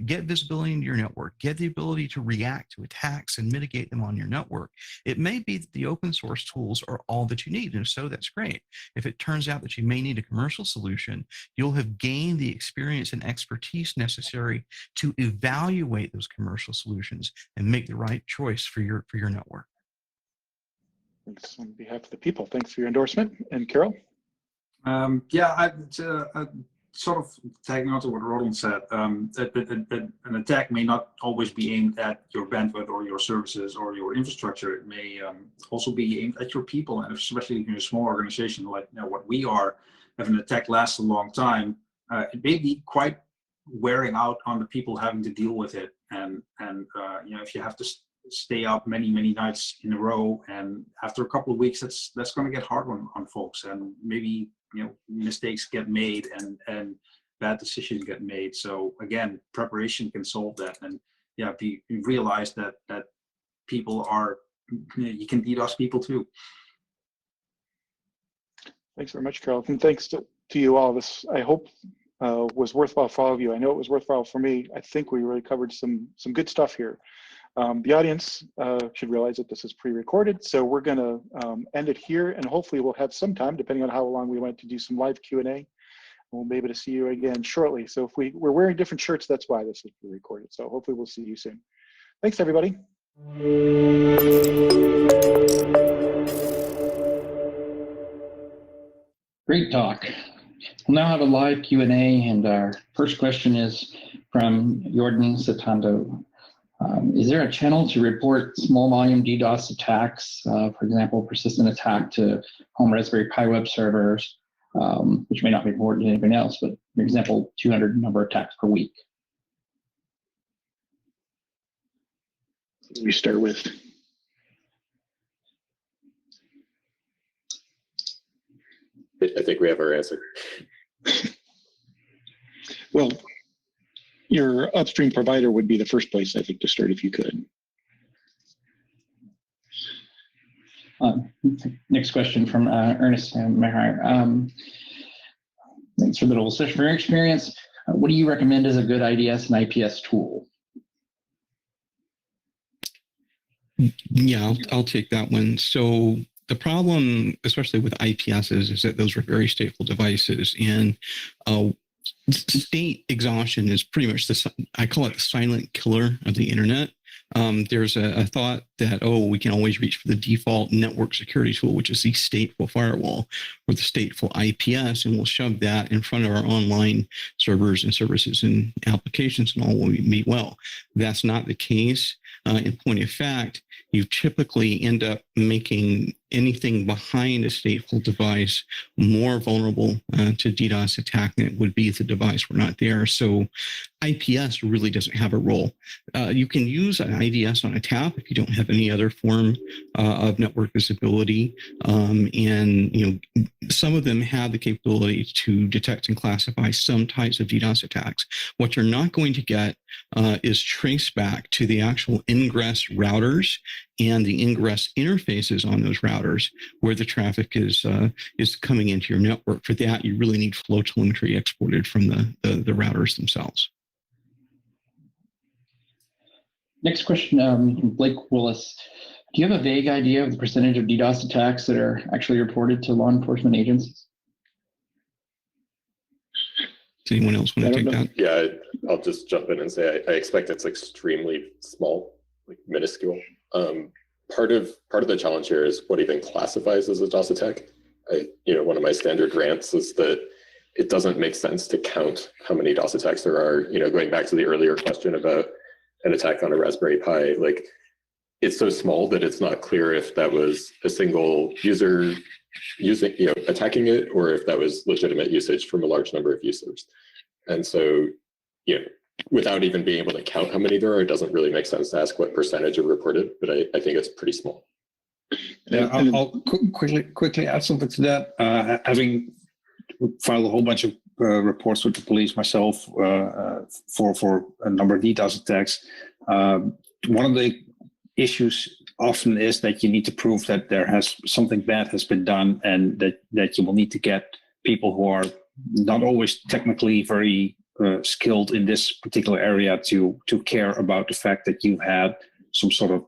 get visibility into your network, get the ability to react to attacks and mitigate them on your network. It may be that the open source tools are all that you need, and if so, that's great. If it turns out that you may need a commercial solution, you'll have gained the experience and expertise necessary to evaluate those commercial solutions and make the right choice for your network. Thanks on behalf of the people. Thanks for your endorsement. And Carol? Yeah, sort of tagging on to what Roland said, an attack may not always be aimed at your bandwidth or your services or your infrastructure. It may also be aimed at your people, and especially if you're a small organization like what we are, if an attack lasts a long time, it may be quite wearing out on the people having to deal with it. And if you have to stay up many nights in a row, and after a couple of weeks, that's going to get hard on folks, and maybe mistakes get made and bad decisions get made. So again, preparation can solve that. And yeah, you realize that people are, you can DDoS people too. Thanks very much, Carol. And thanks to you all. This, I hope, was worthwhile for all of you. I know it was worthwhile for me. I think we really covered some good stuff here. The audience should realize that this is pre-recorded, so we're going to end it here, and hopefully we'll have some time, depending on how long we want to do some live Q&A, and we'll be able to see you again shortly. So if we're wearing different shirts, that's why this is pre-recorded. So hopefully we'll see you soon. Thanks, everybody. Great talk. We'll now have a live Q&A, and our first question is from Jordan Satando. Is there a channel to report small volume DDoS attacks, for example, persistent attack to home Raspberry Pi web servers, which may not be reported to anything else, but for example, 200 number of attacks per week? We start with. I think we have our answer. Well, your upstream provider would be the first place, I think, to start if you could. Next question from Ernest Meyer. Thanks for the little session. For your experience, what do you recommend as a good IDS and IPS tool? Yeah, I'll take that one. So the problem, especially with IPSs, is that those are very stateful devices, and state exhaustion is pretty much I call it the silent killer of the internet. There's a thought that, we can always reach for the default network security tool, which is the stateful firewall or the stateful IPS, and we'll shove that in front of our online servers and services and applications, and all will meet well. That's not the case. In point of fact, you typically end up making anything behind a stateful device more vulnerable to DDoS attack than it would be if the device were not there. So IPS really doesn't have a role. You can use an IDS on a tap if you don't have any other form of network visibility. And some of them have the capability to detect and classify some types of DDoS attacks. What you're not going to get is trace back to the actual ingress routers and the ingress interfaces on those routers where the traffic is coming into your network. For that, you really need flow telemetry exported from the routers themselves. Next question, Blake Willis. Do you have a vague idea of the percentage of DDoS attacks that are actually reported to law enforcement agencies? Does anyone else want to take that? Yeah, I'll just jump in and say I expect it's extremely small, like minuscule. Part of the challenge here is what even classifies as a DOS attack. One of my standard rants is that it doesn't make sense to count how many DOS attacks there are. Going back to the earlier question about an attack on a Raspberry Pi, like it's so small that it's not clear if that was a single user attacking it, or if that was legitimate usage from a large number of users. And so, without even being able to count how many there are, it doesn't really make sense to ask what percentage are reported, but I think it's pretty small. Yeah, I'll quickly add something to that. Having filed a whole bunch of reports with the police myself for a number of DDoS attacks, one of the issues often is that you need to prove that something bad has been done, and that you will need to get people who are not always technically very skilled in this particular area to care about the fact that you've had some sort of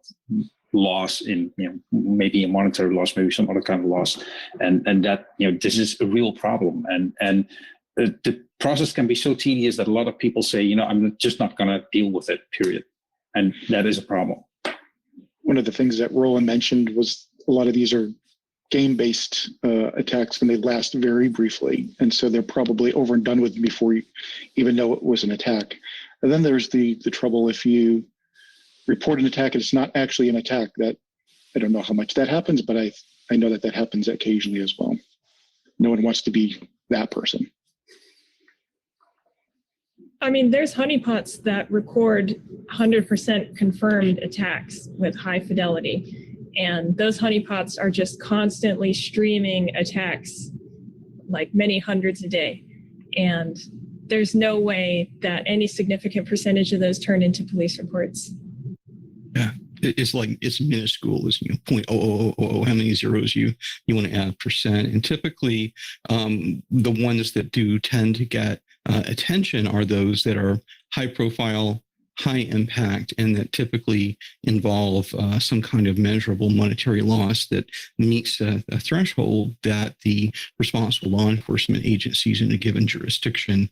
loss in, maybe a monetary loss, maybe some other kind of loss, and that, this is a real problem, and the process can be so tedious that a lot of people say, I'm just not going to deal with it, period, and that is a problem. One of the things that Roland mentioned was a lot of these are game-based attacks, and they last very briefly, and so they're probably over and done with before you even know it was an attack. And then there's the trouble if you report an attack and it's not actually an attack. That I don't know how much that happens, but I know that happens occasionally as well. No one wants to be that person. I mean, there's honeypots that record 100% confirmed attacks with high fidelity. And those honeypots are just constantly streaming attacks, like many hundreds a day. And there's no way that any significant percentage of those turn into police reports. Yeah, it's minuscule. It's 0.0000 how many zeros you want to add percent. And typically, the ones that do tend to get attention are those that are high profile, high impact, and that typically involve some kind of measurable monetary loss that meets a threshold that the responsible law enforcement agencies in a given jurisdiction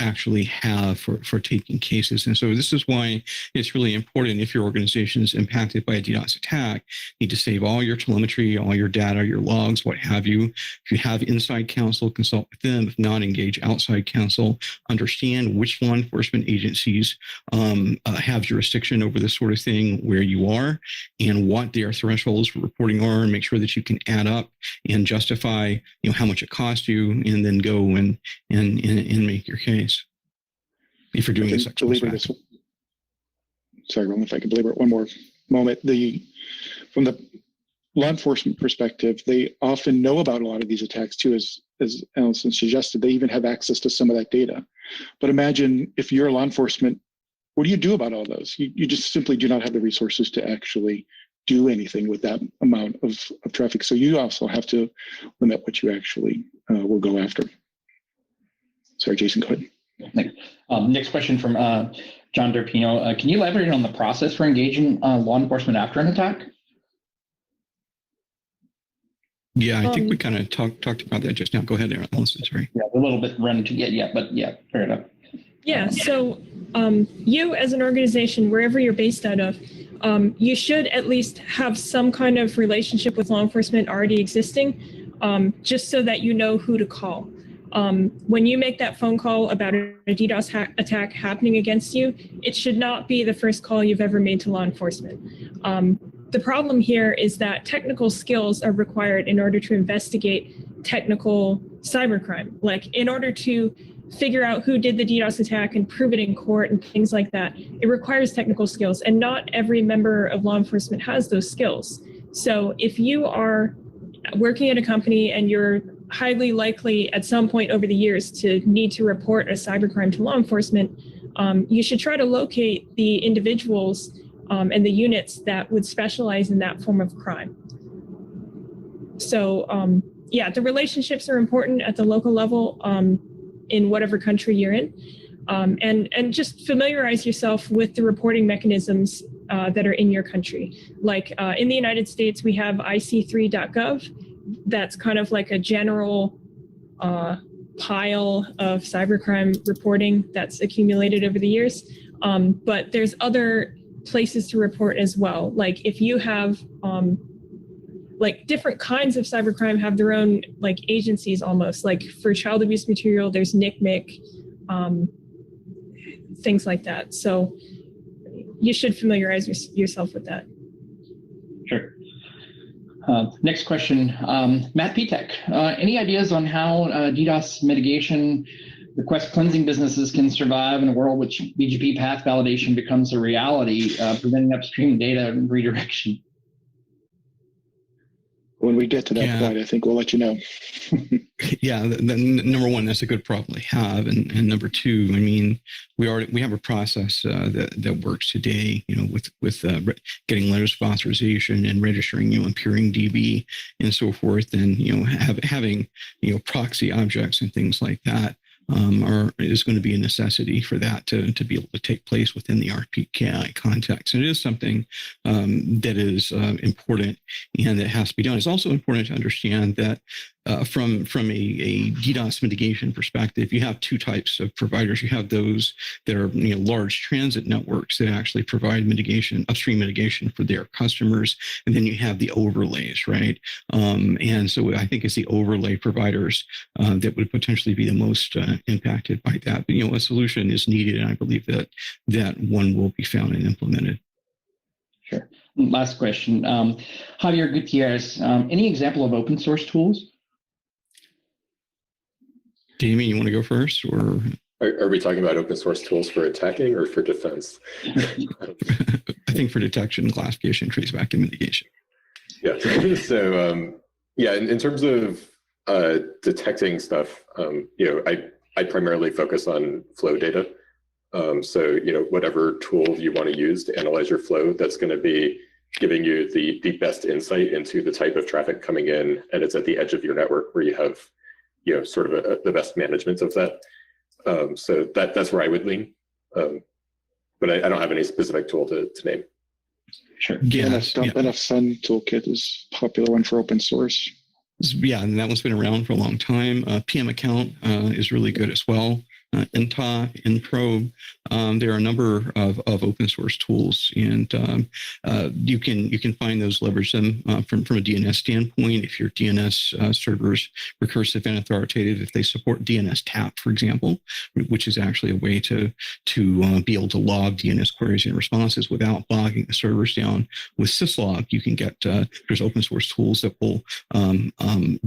actually have for taking cases. And so this is why it's really important, if your organization is impacted by a DDoS attack, you need to save all your telemetry, all your data, your logs, what have you. If you have inside counsel, consult with them. If not, engage outside counsel. Understand which law enforcement agencies have jurisdiction over this sort of thing where you are, and what their thresholds for reporting are, and make sure that you can add up and justify how much it cost you, and then go and make your case if you're doing this exercise. Sorry, Roland, if I can belabor it one more moment. From the law enforcement perspective, they often know about a lot of these attacks too, as Allison suggested. They even have access to some of that data. But imagine if you're law enforcement, what do you do about all those? You just simply do not have the resources to actually do anything with that amount of traffic. So you also have to limit what you actually will go after. Sorry, Jason, go ahead. Next question from John Derpino. Can you elaborate on the process for engaging law enforcement after an attack? Yeah, I think we kind of talked about that just now. Go ahead, Allison, sorry. Yeah, a little bit running to get yet, but yeah, fair enough. Yeah, so you as an organization, wherever you're based out of, you should at least have some kind of relationship with law enforcement already existing, just so that you know who to call. When you make that phone call about a DDoS attack happening against you, it should not be the first call you've ever made to law enforcement. The problem here is that technical skills are required in order to investigate technical cybercrime. Like, in order to figure out who did the DDoS attack and prove it in court and things like that, it requires technical skills, and not every member of law enforcement has those skills. So if you are working at a company and you're highly likely at some point over the years to need to report a cybercrime to law enforcement, you should try to locate the individuals and the units that would specialize in that form of crime. So yeah, the relationships are important at the local level in whatever country you're in. And just familiarize yourself with the reporting mechanisms that are in your country. Like in the United States, we have IC3.gov. That's kind of like a general pile of cybercrime reporting that's accumulated over the years. But there's other places to report as well. Like if you have like different kinds of cybercrime have their own like agencies almost. Like for child abuse material, there's NCMEC, things like that. So you should familiarize yourself with that. Sure. Next question, Matt Pitek. Any ideas on how DDoS mitigation request cleansing businesses can survive in a world which BGP path validation becomes a reality, preventing upstream data redirection? When we get to that point, I think we'll let you know. Yeah, number one, that's a good problem to have, and number two, I mean, we have a process that works today, with getting letters of authorization and registering, and peering DB and so forth, and having proxy objects and things like that. Is going to be a necessity for that to be able to take place within the RPKI context. And it is something that is important and that has to be done. It's also important to understand that from a DDoS mitigation perspective, you have two types of providers. You have those that are large transit networks that actually provide mitigation, upstream mitigation for their customers, and then you have the overlays, right? And so I think it's the overlay providers that would potentially be the most impacted by that. But a solution is needed, and I believe that one will be found and implemented. Sure. Last question, Javier Gutierrez. Any example of open source tools? Damien, you want to go first, or? Are we talking about open source tools for attacking or for defense? I think for detection, classification, traceback, and mitigation. Yeah. So yeah, in terms of detecting stuff, I primarily focus on flow data. So whatever tool you want to use to analyze your flow, that's going to be giving you the best insight into the type of traffic coming in, and it's at the edge of your network where you have sort of the best management of that. So that's where I would lean. But I don't have any specific tool to name. Sure. Yes. NFSun toolkit is a popular one for open source. Yeah, and that one's been around for a long time. PM account is really good as well. NTA, NProbe. There are a number of open source tools, and you can find those, leverage them from a DNS standpoint. If your DNS servers recursive and authoritative, if they support DNS tap, for example, which is actually a way to be able to log DNS queries and responses without bogging the servers down. With syslog, you can get there's open source tools that will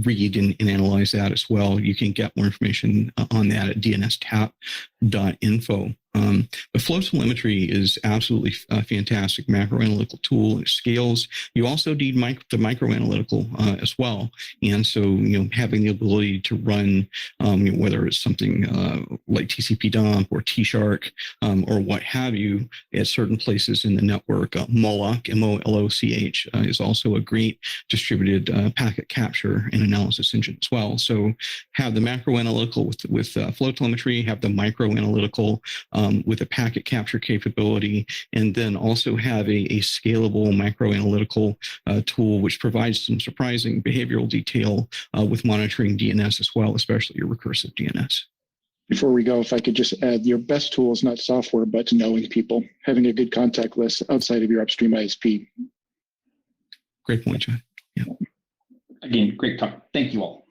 read and analyze that as well. You can get more information on that at dnstap.info. The flow telemetry is absolutely fantastic macro analytical tool. It scales. You also need the micro analytical as well. And so, having the ability to run, whether it's something like TCP dump or T-Shark or what have you at certain places in the network, Moloch, M-O-L-O-C-H, is also a great distributed packet capture and analysis engine as well. So have the macro analytical with flow telemetry, have the micro analytical with a packet capture capability, and then also have a scalable micro-analytical tool which provides some surprising behavioral detail with monitoring DNS as well, especially your recursive DNS. Before we go, if I could just add, your best tool is not software, but knowing people, having a good contact list outside of your upstream ISP. Great point, John. Yeah. Again, great talk. Thank you all.